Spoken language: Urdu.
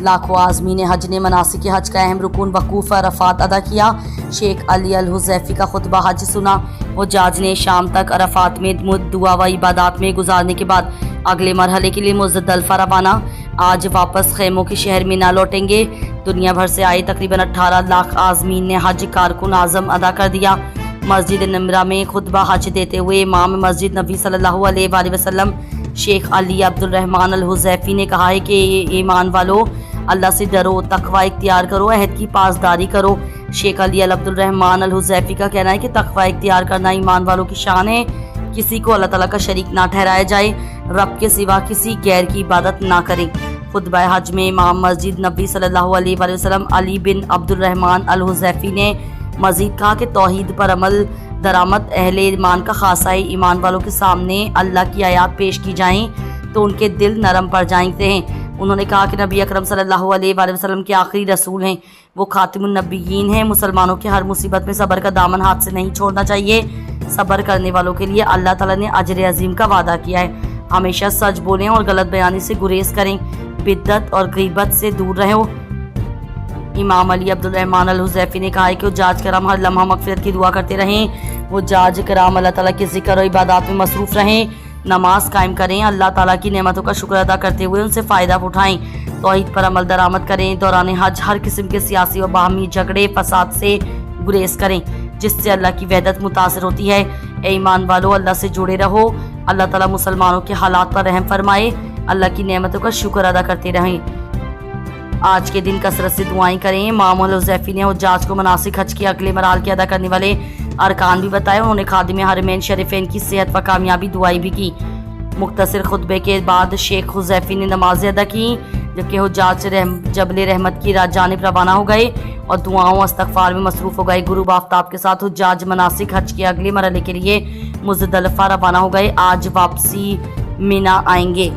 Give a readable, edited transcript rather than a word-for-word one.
لاکھوں عازمین حج نے مناسک حج کا اہم رکن وقوف عرفات ادا کیا۔ شیخ علی الحذیفی کا خطبہ حج سنا۔ حجاج نے شام تک عرفات میں دعا و عبادات میں گزارنے کے بعد اگلے مرحلے کے لیے مزدلفہ روانہ۔ آج واپس خیموں کے شہر مینا لوٹیں گے۔ دنیا بھر سے آئے تقریباً 18 لاکھ عازمین نے حج کا رکن اعظم ادا کر دیا۔ مسجد نمرہ میں خطبہ حج دیتے ہوئے امام مسجد نبی صلی اللہ علیہ وآلہ وسلم شیخ علی عبدالرحمن الحذیفی نے کہا ہے کہ ایمان والو، اللہ سے ڈرو، تقوی اختیار کرو، عہد کی پاسداری کرو۔ شیخ علی عبدالرحمن الحذیفی کا کہنا ہے کہ تقوی اختیار کرنا ایمان والوں کی شان ہے۔ کسی کو اللہ تعالیٰ کا شریک نہ ٹھہرایا جائے، رب کے سوا کسی غیر کی عبادت نہ کریں۔ خطبہ حج میں امام مسجد نبی صلی اللہ علیہ وآلہ وسلم علی بن عبدالرحمن الحذیفی نے مزید کہا کہ توحید پر عمل درآمد اہل ایمان کا خاصہ ہے۔ ایمان والوں کے سامنے اللہ کی آیات پیش کی جائیں تو ان کے دل نرم پڑ جاتے ہیں۔ انہوں نے کہا کہ نبی اکرم صلی اللہ علیہ وآلہ وسلم کے آخری رسول ہیں، وہ خاتم النبیین ہیں۔ مسلمانوں کے ہر مصیبت میں صبر کا دامن ہاتھ سے نہیں چھوڑنا چاہیے۔ صبر کرنے والوں کے لیے اللہ تعالیٰ نے اجر عظیم کا وعدہ کیا ہے۔ ہمیشہ سچ بولیں اور غلط بیانی سے گریز کریں، بدعت اور غیبت سے دور رہو۔ امام علی عبدالرحمن الحذیفی نے کہا ہے کہ حجاج کرام ہر لمحہ مغفرت کی دعا کرتے رہیں۔ حجاج کرام اللہ تعالیٰ کے ذکر اور عبادات میں مصروف رہیں، نماز قائم کریں، اللہ تعالیٰ کی نعمتوں کا شکر ادا کرتے ہوئے ان سے فائدہ اٹھائیں، توحید پر عمل درآمد کریں۔ دوران حج ہر قسم کے سیاسی و باہمی جھگڑے فساد سے گریز کریں، جس سے اللہ کی وحدت متاثر ہوتی ہے۔ اے ایمان والو، اللہ سے جڑے رہو، اللہ تعالیٰ مسلمانوں کے حالات پر رحم فرمائے، اللہ کی نعمتوں کا شکر ادا کرتے رہیں۔ آج کے دن کثرت سے دعائیں کریں۔ امام الحذیفی نے حجاج کو مناسک حج کے اگلے مراحل کے ادا کرنے والے ارکان بھی بتائے۔ انہوں نے خادم حرمین شریفین کی صحت و کامیابی دعائی بھی کی۔ مختصر خطبے کے بعد شیخ حذیفی نے نمازیں ادا کی، جبکہ حجاج سے جبل رحمت کی جانب روانہ ہو گئے اور دعاؤں و استغفار میں مصروف ہو گئے۔ غروب آفتاب کے ساتھ حجاج مناسک حج کے اگلے مرحلے کے لیے مزدلفہ روانہ ہو گئے۔ آج واپسی مینا آئیں گے۔